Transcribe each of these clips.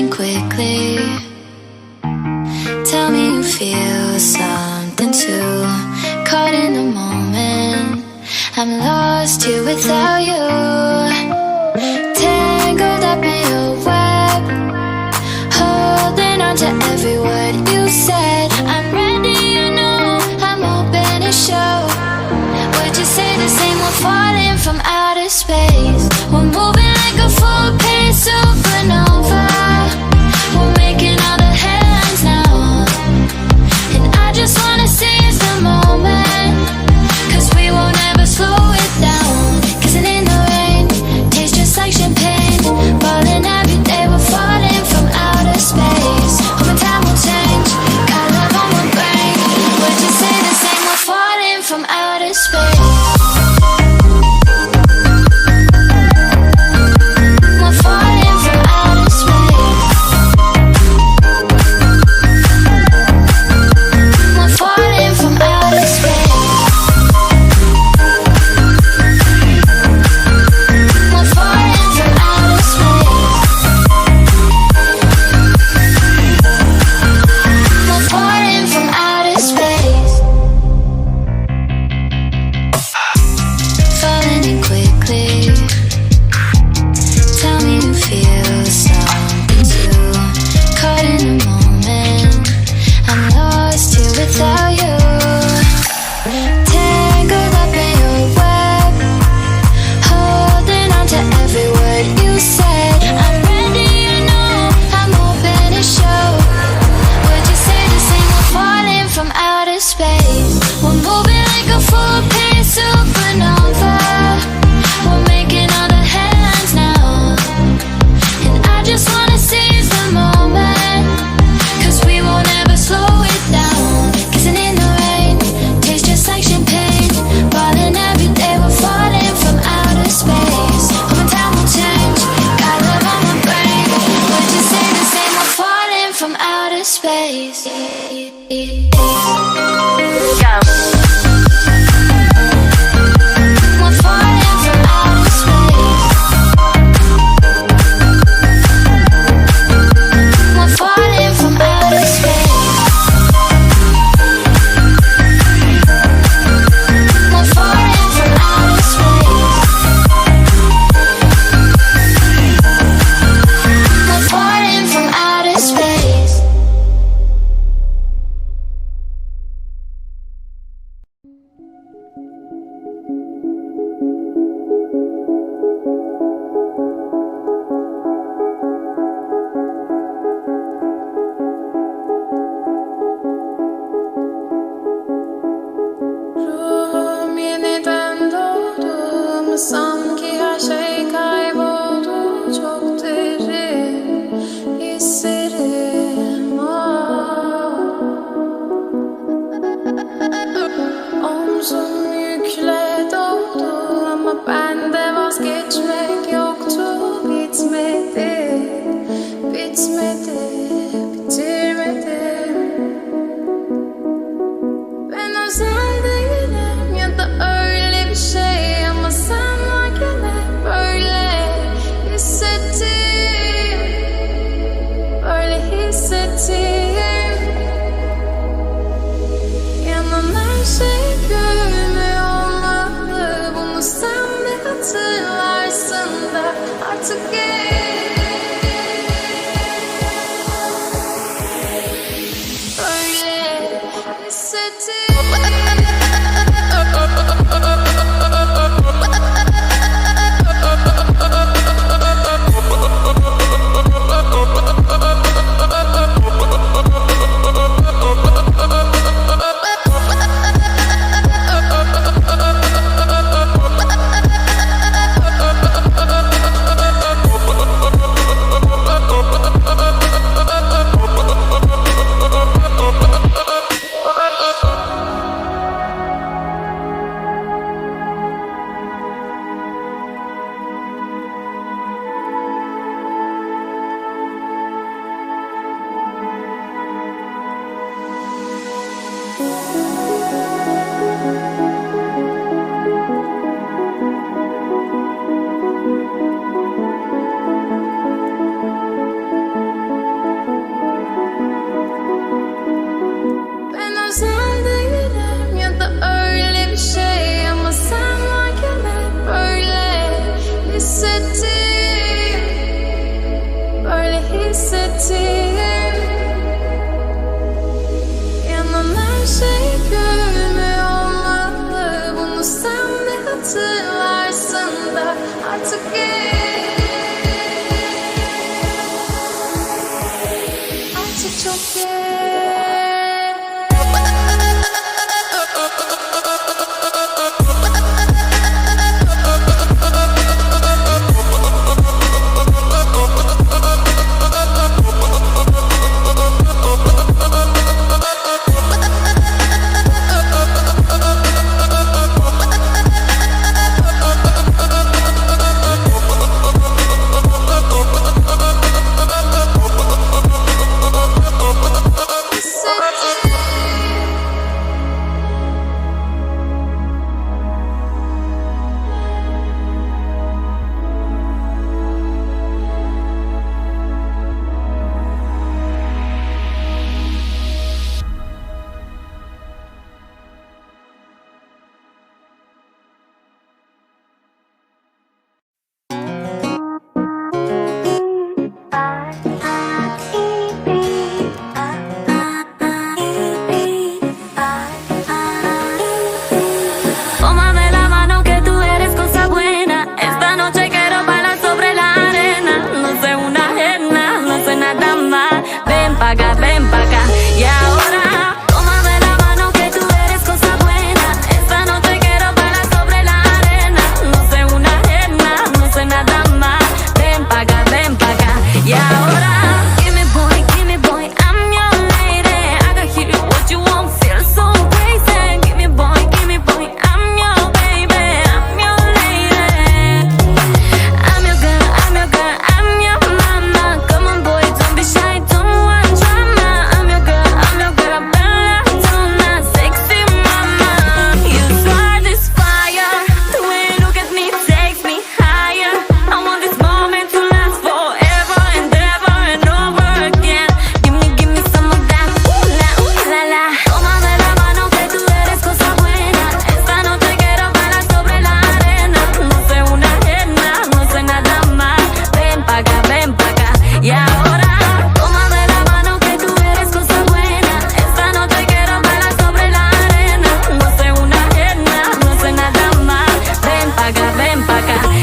moving quickly. Tell me you feel something too. Caught in the moment, I'm lost here without you. Tangled up in your web, holding on to every word you said. I'm ready, you know, I'm open to show. Would you say the same? We're falling from outer space. We're moving like a full-paced supernova. We're making all the headlines now, and I just wanna seize the moment, 'cause we won't ever slow it down. Kissing in the rain, tastes just like champagne. Falling every day, we're falling from outer space. Hoping time will change, got love on my brain. Would you say the same? We're falling from outer space. We're hissettiğim, yanan her şey gülme olmalı. Bunu sen de hatırlarsın da artık git. Artık çok geç.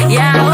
Yeah.